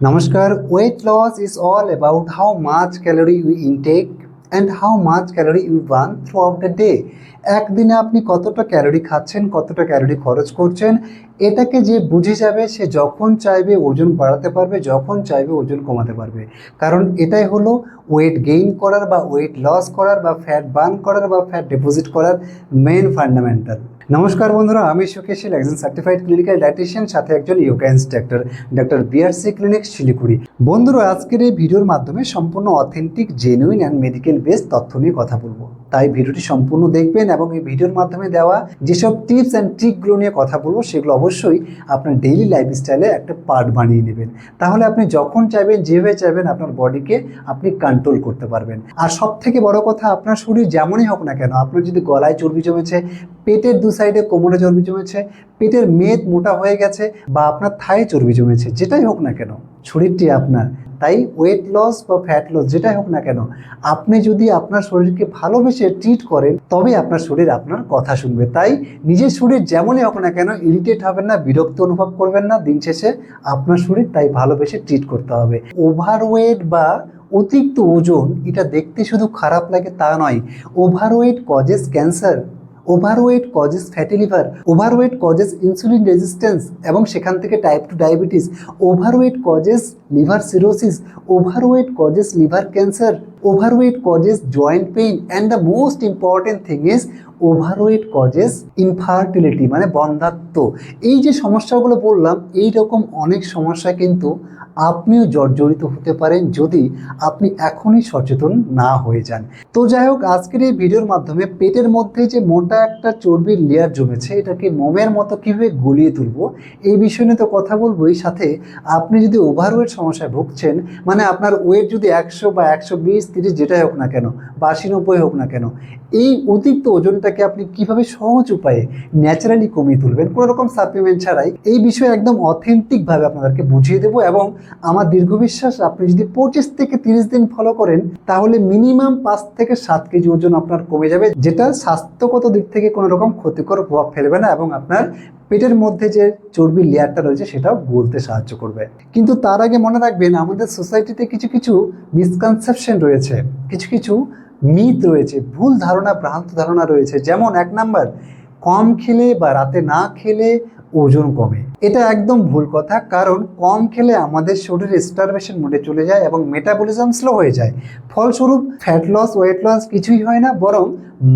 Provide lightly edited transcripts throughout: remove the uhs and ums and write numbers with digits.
Namaskar. Weight loss is all about how much calorie we intake and how much calorie you burn throughout the day. একদিনে আপনি কতটা calorie খাচ্ছেন, কতটা calorie খরচ করছেন, এটাকে যে বুঝে যাবে সে যখন চাইবে ওজন বাড়াতে পারবে, যখন চাইবে ওজন কমাতে পারবে। কারণ এটাই হলো ওয়েট গেইন করার বা ওয়েট লস করার বা ফ্যাট বার্ন করার বা ফ্যাট ডিপোজিট করার মেন ফান্ডামেন্টাল। নমস্কার বন্ধুরা, আমি সুকেশিল, একজন সার্টিফাইড ক্লিনিক্যাল ডায়েটিশিয়ান, সাথে একজন yoga instructor, doctor BRC clinic Siliguri. বন্ধুরা, আজকের এই ভিডিওর মাধ্যমে সম্পূর্ণ authentic, genuine and medical based তথ্য নিয়ে কথা বলবো। তাই ভিডিওটি সম্পূর্ণ দেখবেন এবং এই ভিডিওর মাধ্যমে দেওয়া যেসব টিপস অ্যান্ড ট্রিকগুলো নিয়ে কথা বলবো সেগুলো অবশ্যই আপনার ডেইলি লাইফস্টাইলে একটা পার্ট বানিয়ে নেবেন। তাহলে আপনি যখন চাইবেন, যেভাবে চাইবেন, আপনার বডিকে আপনি কন্ট্রোল করতে পারবেন। আর সব থেকে বড় কথা, আপনার শরীর যেমনই হোক না কেন, আপনার যদি গলায় চর্বি জমেছে, পেটের দু সাইডে কোমরে চর্বি জমেছে, পেটের মেদ মোটা হয়ে গেছে, বা আপনার থায়ে চর্বি জমেছে, যেটাই হোক না কেন, শরীরটি আপনার। তাই ওয়েট লস বা ফ্যাট লস যেটাই হোক না কেন, আপনি যদি আপনার শরীরকে ভালোবেসে ট্রিট করেন, তবে আপনার শরীর আপনার কথা শুনবে। তাই নিজের শরীর যেমনই হোক না কেন, ইরিটেট হবেন না, বিরক্ত অনুভব করবেন না। দিন শেষে আপনার শরীর তাই ভালোবেসে ট্রিট করতে হবে। ওভারওয়েট বা অতিরিক্ত ওজন, এটা দেখতে শুধু খারাপ লাগে তা নয়। Overweight causes cancer, overweight causes fatty liver, overweight causes insulin resistance এবং সেখান থেকে type 2 diabetes, overweight causes liver cirrhosis, overweight causes liver cancer, overweight causes joint pain, and the most important thing is overweight causes infertility, মানে বন্ধ্যাত্ব। এই যে সমস্যাগুলো বললাম, এই রকম অনেক সমস্যা কিন্তু আপনিও জর্জরিত হতে পারেন যদি আপনি এখনই সচেতন না হয়ে যান। তো যাই হোক, আজকের এই ভিডিওর মাধ্যমে পেটের মধ্যে যে মোটা একটা চর্বির লেয়ার জমেছে, এটাকে মোমের মতো কীভাবে গলিয়ে তুলবো, এই বিষয় নিয়ে তো কথা বলবো। এই সাথে আপনি যদি ওভারওয়েট সমস্যায় ভুগছেন, মানে আপনার ওয়েট যদি 100 বা 120, 30 যেটাই হোক না কেন, বা 80, 90 হোক না কেন, এই অতিরিক্ত ওজনটাকে আপনি কিভাবে সহজ উপায়ে ন্যাচারালি কমিয়ে তুলবেন, কোনো রকম সাপ্লিমেন্ট ছাড়াই, এই বিষয়ে একদম অথেন্টিকভাবে আপনাদেরকে বুঝিয়ে দেবো। এবং আমার দীর্ঘ বিশ্বাস, আপনি যদি 25 থেকে 30 দিন ফলো করেন, তাহলে মিনিমাম 5 থেকে 7 কেজি ওজন আপনার কমে যাবে, যেটা স্বাস্থ্যগত দিক থেকে কোনো রকম ক্ষতিকর প্রভাব ফেলবে না এবং আপনার পেটের মধ্যে যে চর্বির লেয়ারটা রয়েছে সেটাও গলতে সাহায্য করবে। কিন্তু তার আগে মনে রাখবেন, আমাদের সোসাইটিতে কিছু কিছু মিসকনসেপশন রয়েছে, কিছু কিছু মিথ রয়েছে, ভুল ধারণা, ভ্রান্ত ধারণা রয়েছে। যেমন 1 নাম্বার, কম খেলে বা রাতে না খেলে ওজন কমে। এটা একদম ভুল কথা। কারণ কম খেলে আমাদের শরীরে স্টারভেশন মোডে চলে যায় এবং মেটাবলিজম স্লো হয়ে যায়। ফলস্বরূপ ফ্যাট লস, ওয়েট লস কিছুই হয় না, বরং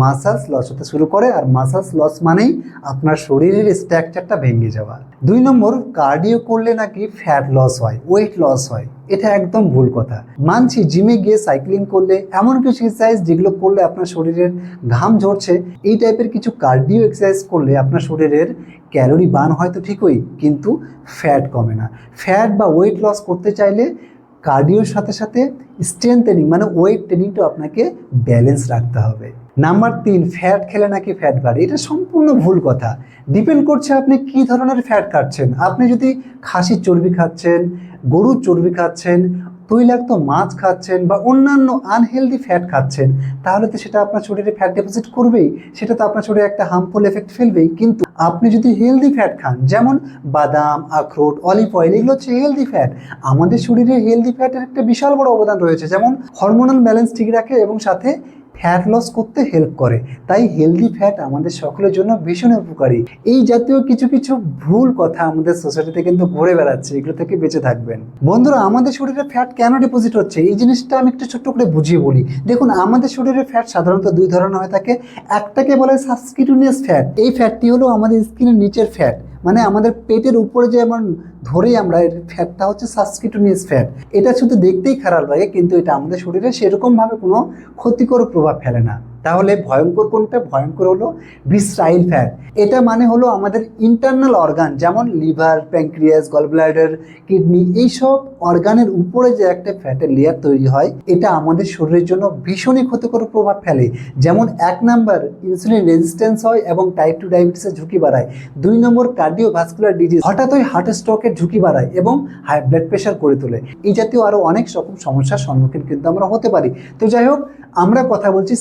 মাসলস লস হতে শুরু করে। আর মাসলস লস মানেই আপনার শরীরের স্ট্রাকচারটা ভেঙে যাওয়া। 2 নম্বর, কার্ডিও করলে নাকি ফ্যাট লস হয়, ওয়েট লস হয়। এটা একদম ভুল কথা। মানছি, জিমে গিয়ে সাইক্লিং করলে, এমন কিছু এক্সারসাইজ যেগুলো করলে আপনার শরীরের ঘাম ঝরছে, এই টাইপের কিছু কার্ডিও এক্সারসাইজ করলে আপনার শরীরের ক্যালোরি বার্ন হয়তো ঠিকই, কিন্তু ফ্যাট কমে না। ফ্যাট বা ওয়েট লস করতে চাইলে কার্ডিওর সাথে সাথে স্ট্রেংথ ট্রেনিং, মানে ওয়েট ট্রেনিংটাও আপনাকে ব্যালেন্স রাখতে হবে। নাম্বার 3, ফ্যাট খেলে নাকি ফ্যাট বাড়ে। এটা সম্পূর্ণ ভুল কথা। ডিপেন্ড করছে আপনি কী ধরনের ফ্যাট খাচ্ছেন। আপনি যদি খাসির চর্বি খাচ্ছেন, গরুর চর্বি খাচ্ছেন, তৈলাক্ত মাছ খাচ্ছেন বা অন্যান্য আনহেলদি ফ্যাট খাচ্ছেন, তাহলে তো সেটা আপনার শরীরে ফ্যাট ডিপোজিট করবেই, সেটা তো আপনার শরীরে একটা হার্মফুল এফেক্ট ফেলবেই। কিন্তু আপনি যদি হেলদি ফ্যাট খান, যেমন বাদাম, আখরোট, অলিভ অয়েল, এগুলো হচ্ছে হেলদি ফ্যাট। আমাদের শরীরে হেলদি ফ্যাটের একটা বিশাল বড় অবদান রয়েছে, যেমন হরমোনাল ব্যালেন্স ঠিক রাখে এবং সাথে ফ্যাট লস করতে হেল্প করে। তাই হেলদি ফ্যাট আমাদের সকলের জন্য ভীষণ উপকারী। এই জাতীয় কিছু কিছু ভুল কথা আমাদের সোসাইটিতে কিন্তু ঘুরে বেড়াচ্ছে, এগুলো থেকে বেঁচে থাকবেন। বন্ধুরা, আমাদের শরীরে ফ্যাট কেন ডিপোজিট হচ্ছে, এই জিনিসটা আমি একটু ছোট্ট করে বুঝিয়ে বলি। দেখুন, আমাদের শরীরে ফ্যাট সাধারণত 2 ধরনের হয়ে থাকে। একটাকে বলে সাবকিউটেনিয়াস ফ্যাট। এই ফ্যাটটি হলো আমাদের স্কিনের নিচের ফ্যাট, মানে আমাদের পেটের উপরে যেমন ধরেই আমরা, এর ফ্যাটটা হচ্ছে সাবকিউটেনিয়াস ফ্যাট। এটা শুধু দেখতেই খারাপ লাগে, কিন্তু এটা আমাদের শরীরে সেরকমভাবে কোনো ক্ষতিকর প্রভাব ফেলে না। তাহলে ভয়ঙ্কর কোনটা? ভয়ঙ্কর হলো ভিসরাইল ফ্যাট। এটা মানে হলো আমাদের ইন্টারনাল অর্গান, যেমন লিভার, প্যানক্রিয়াস, গলব্লাডার, কিডনি, এইসব অর্গানের উপরে যে একটা ফ্যাটের লেয়ার তৈরি হয়, এটা আমাদের শরীরের জন্য ভীষণই ক্ষতিকর প্রভাব ফেলে। যেমন 1 নাম্বার, ইনসুলিন রেজিস্ট্যান্স হয় এবং টাইপ 2 ডায়াবেটিসের ঝুঁকি বাড়ায়। 2 নম্বর, কার্ডিওভাস্কুলার ডিজিজ, হঠাৎই হার্ট স্ট্রোকের ঝুঁকি বাড়ায় এবং হাই ব্লাড প্রেশার করে তোলে। এই জাতীয় আরও অনেক রকম সমস্যার সম্মুখীন কিন্তু আমরা হতে পারি। তো যাই হোক, আমরা কথা বলছি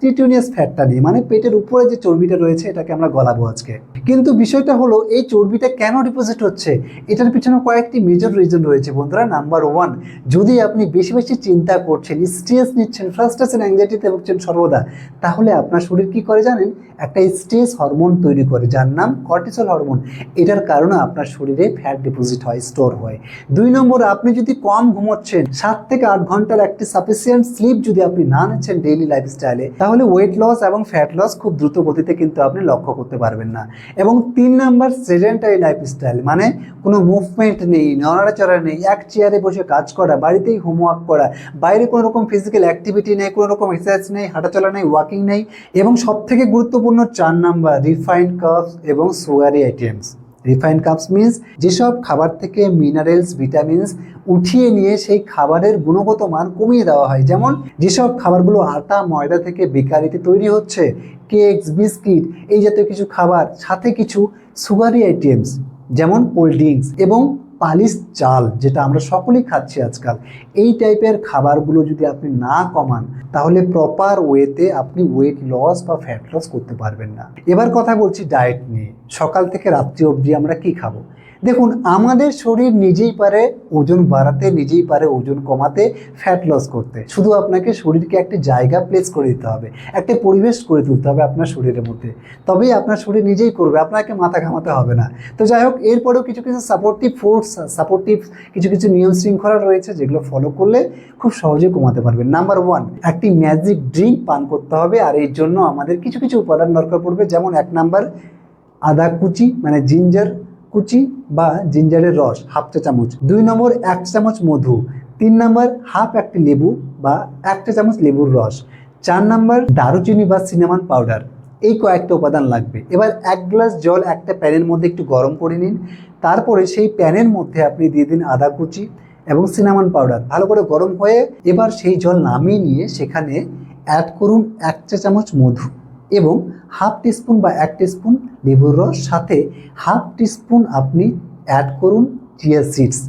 সাবকিউটেনিয়াস ফ্যাটটা নিয়ে, মানে পেটের উপরে যে চর্বিটা রয়েছে এটাকে আমরা গলাবো আজকে। কিন্তু বিষয়টা হলো এই চর্বিটা কেন ডিপোজিট হচ্ছে, এটার পিছনে কয়েকটি মেজর রিজন রয়েছে বন্ধুরা। নাম্বার ওয়ান, যদি আপনি বেশি বেশি চিন্তা করছেন, স্ট্রেস নিচ্ছেন, ফ্রাস্ট্রেশন, অ্যাংজাইটিতে ভুগছেন সর্বদা, তাহলে আপনার শরীর কি করে জানেন, একটা স্ট্রেস হরমোন তৈরি করে যার নাম কর্টিসল হরমোন। এটার কারণে আপনার শরীরে ফ্যাট ডিপোজিট হয়, স্টোর হয়। 2 নম্বর, আপনি যদি কম ঘুমোচ্ছেন, 7 থেকে 8 ঘন্টার একটি সাফিসিয়েন্ট স্লিপ যদি আপনি না নিচ্ছেন ডেইলি লাইফস্টাইলে, তাহলে ওয়েট লস এবং ফ্যাট লস খুব দ্রুত গতিতে কিন্তু আপনি লক্ষ্য করতে পারবেন না। এবং 3 নাম্বার, সেডেন্টারি লাইফস্টাইল, মানে কোনো মুভমেন্ট নেই, নড়াচড়া নেই, এক চেয়ারে বসে কাজ করা, বাড়িতেই হোমওয়ার্ক করা, বাইরে কোনো রকম ফিজিক্যাল অ্যাক্টিভিটি নেই, কোনো রকম এক্সারসাইজ নেই, হাঁটাচলা নেই, ওয়াকিং নেই। এবং সব থেকে গুরুত্বপূর্ণ 4 নাম্বার, রিফাইন্ড কার্বস এবং sugary items. Refined carbs means যেসব খাবার থেকে মিনারেলস, ভিটামিনস উঠিয়ে নিয়ে সেই খাবারের গুণগত মান কমিয়ে দেওয়া হয়, যেমন যেসব খাবারগুলো আটা ময়দা থেকে বেকারিতে তৈরি হচ্ছে, কেকস, বিস্কিট, এই জাতীয় কিছু খাবার, সাথে কিছু সুগারি আইটেমস যেমন কোল্ড ড্রিঙ্কস এবং পালিশ চাল, যেটা আমরা সকলেই খাচ্ছি আজকাল, এই টাইপের খাবারগুলো যদি আপনি না কমান, তাহলে প্রপার ওয়েতে আপনি ওয়েট লস বা ফ্যাট লস করতে পারবেন না। এবার কথা বলছি ডায়েট নিয়ে। সকাল থেকে রাত্রি অবধি আমরা কি খাবো? দেখুন, আমাদের শরীর নিজেই পারে ওজন বাড়াতে, নিজেই পারে ওজন কমাতে, ফ্যাট লস করতে। শুধু আপনাকে শরীরকে একটা জায়গা প্লেস করে দিতে হবে, একটা পরিবেশ করে তুলতে হবে আপনার শরীরের মধ্যে, তবেই আপনার শরীর নিজেই করবে, আপনাকে মাথা ঘামাতে হবে না। তো যাই হোক, এরপরেও কিছু কিছু সাপোর্টিভ ফুডস, সাপোর্টিভ কিছু কিছু নিয়ম শৃঙ্খলা রয়েছে যেগুলো ফলো করলে খুব সহজে কমাতে পারবেন। নাম্বার ওয়ান, একটি ম্যাজিক ড্রিঙ্ক পান করতে হবে, আর এর জন্য আমাদের কিছু কিছু উপাদান দরকার পড়বে। যেমন 1 নাম্বার, আদা কুচি, মানে জিঞ্জার কুচি বা জিঞ্জারের রস 1/2 চা চামচ। 2 নম্বর, 1 চামচ মধু। 3 নম্বর, হাফ একটি লেবু বা 1 চা চামচ লেবুর রস। 4 নম্বর, দারুচিনি বা সিনামন পাউডার। এই কয়েকটা উপাদান লাগবে। এবার 1 গ্লাস জল একটা প্যানের মধ্যে একটু গরম করে নিন। তারপরে সেই প্যানের মধ্যে আপনি দিয়ে দিন আদা কুচি এবং সিনামন পাউডার। ভালো করে গরম হয়ে এবার সেই জল নামিয়ে নিয়ে সেখানে অ্যাড করুন 1 চা চামচ মধু এবং হাফ টিস্পুন বা 1 টিস্পুন লেবুর রস, সাথে হাফ টিস্পুন আপনি অ্যাড করুন চিয়া সিডস।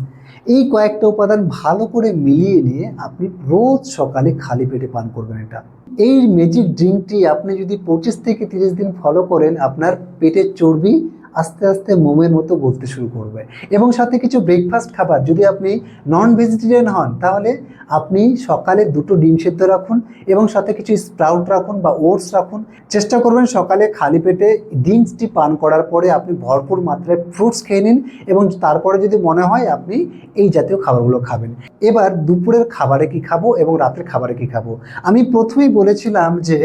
এই কয়েকটা উপাদান ভালো করে মিলিয়ে নিয়ে আপনি রোজ সকালে খালি পেটে পান করবেন এটা। এই ম্যাজিক ড্রিঙ্কটি আপনি যদি 25 থেকে 30 দিন ফলো করেন, আপনার পেটের চর্বি আস্তে আস্তে মোমের মতো গলতে শুরু করবে। এবং সাথে কিছু ব্রেকফাস্ট খাবার, যদি আপনি নন ভেজিটেরিয়ান হন তাহলে আপনি সকালে 2টো ডিম সেদ্ধ রাখুন এবং সাথে কিছু স্প্রাউট রাখুন বা ওটস রাখুন। চেষ্টা করবেন সকালে খালি পেটে ড্রিঙ্কসটি পান করার পরে আপনি ভরপুর মাত্রায় ফ্রুটস খেয়ে নিন এবং তারপরে যদি মনে হয় আপনি এই জাতীয় খাবারগুলো খাবেন। এবার দুপুরের খাবারে কি খাবো এবং রাতের খাবারে কি খাবো। আমি প্রথমেই বলেছিলাম যে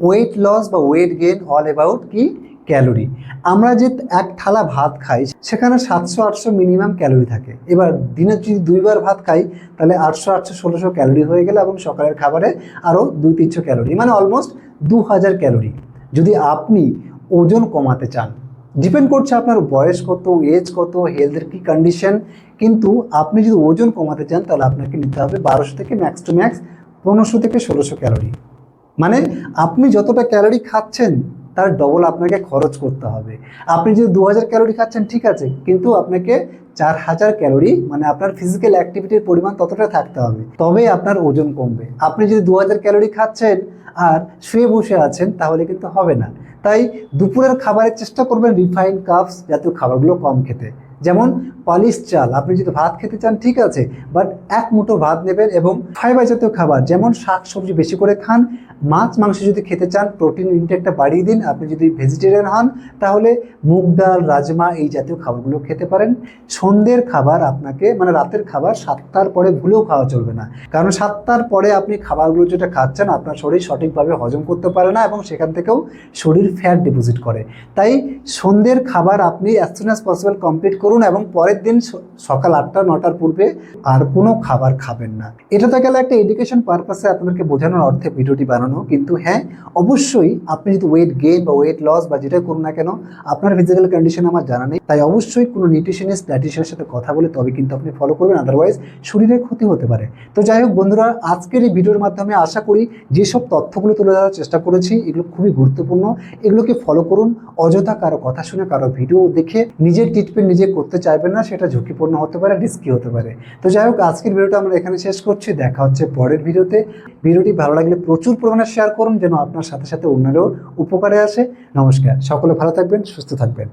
ওয়েট লস বা ওয়েট গেইন অল অ্যাবাউট কি ক্যালোরি। আমরা যে এক থালা ভাত খাই সেখানে 700-800 মিনিমাম ক্যালোরি থাকে। এবার দিনে যদি 2 বার ভাত খাই তাহলে 800-800-1600 ক্যালোরি হয়ে গেল, এবং সকালের খাবারে আরও 200-300 ক্যালোরি, মানে অলমোস্ট 2000 ক্যালোরি। যদি আপনি ওজন কমাতে চান, ডিপেন্ড করছে আপনার বয়স কত, এজ কত, হেলথের কী কন্ডিশন, কিন্তু আপনি যদি ওজন কমাতে চান তাহলে আপনাকে নিতে হবে 1200 থেকে ম্যাক্স টু ম্যাক্স 1500 থেকে 1600 ক্যালোরি। মানে আপনি যতটা ক্যালোরি খাচ্ছেন তার ডবল আপনাকে খরচ করতে হবে। আপনি যদি 2000 ক্যালোরি খাচ্ছেন ঠিক আছে, কিন্তু আপনাকে 4000 ক্যালোরি, মানে আপনার ফিজিক্যাল অ্যাক্টিভিটির পরিমাণ ততটা থাকতে হবে, তবে আপনার ওজন কমবে। আপনি যদি 2000 ক্যালোরি খাচ্ছেন আর শুয়ে বসে আছেন তাহলে কিন্তু হবে না। তাই দুপুরের খাবারের চেষ্টা করবেন রিফাইন্ড কার্বস জাতীয় খাবারগুলো কম খেতে। যেমন পালিশ চাল, আপনি যদি ভাত খেতে চান ঠিক আছে, বাট 1 মুঠো ভাত নেবেন, এবং ফাইবার জাতীয় খাবার যেমন শাক সবজি বেশি করে খান। মাছ মাংস যদি খেতে চান প্রোটিন ইনটেকটা বাড়িয়ে দিন। আপনি যদি ভেজিটেরিয়ান হন তাহলে মুগ ডাল, রাজমা এই জাতীয় খাবারগুলো খেতে পারেন। সন্ধ্যের খাবার আপনাকে, মানে রাতের খাবার 7টার পরে ভুলেও খাওয়া চলবে না, কারণ 7টার পরে আপনি খাবারগুলো যেটা খাচ্ছেন আপনার শরীর সঠিকভাবে হজম করতে পারে না এবং সেখান থেকেও শরীর ফ্যাট ডিপোজিট করে। তাই সন্ধ্যের খাবার আপনি as soon as possible complete করুন এবং পরের দিন সকাল 8টা-9টার পূর্বে আর কোনো খাবার খাবেন না। এটা তো গেলে একটা এডুকেশন পারপাসে আপনাদেরকে বোঝানোর অর্থে ভিডিওটি বানানো, কিন্তু হ্যাঁ অবশ্যই আপনি যদি ওয়েট গেইন বা ওয়েট লস বা যেটা করুন না কেন, আপনার ফিজিক্যাল কন্ডিশন আমার জানা নেই, তাই অবশ্যই কোনো নিউট্রিশনিস্ট, ডায়েটিশিয়ানের সাথে কথা বলে তবে কিন্তু আপনি ফলো করবেন, আদারওয়াইজ শরীরের ক্ষতি হতে পারে। তো যাই হোক বন্ধুরা, আজকের এই ভিডিওর মাধ্যমে আশা করি যেসব তথ্যগুলো তুলে ধরার চেষ্টা করেছি এগুলো খুবই গুরুত্বপূর্ণ, এগুলোকে ফলো করুন। অযথা কারো কথা শুনে, কারো ভিডিও দেখে নিজের ট্রিটমেন্ট নিজে করতে চাইবেন না, সেটা ঝুঁকিপূর্ণ হতে পারে, রিস্কি হতে পারে। তো যাই হোক, আজকের ভিডিওটা আমরা এখানে শেষ করছি। দেখা হচ্ছে পরের ভিডিওতে। ভিডিওটি ভালো লাগলে প্রচুর পরিমাণে শেয়ার করুন, যেন আপনার সাথে সাথে অন্যেরও উপকারে আসে। নমস্কার, সকলে ভালো থাকবেন, সুস্থ থাকবেন।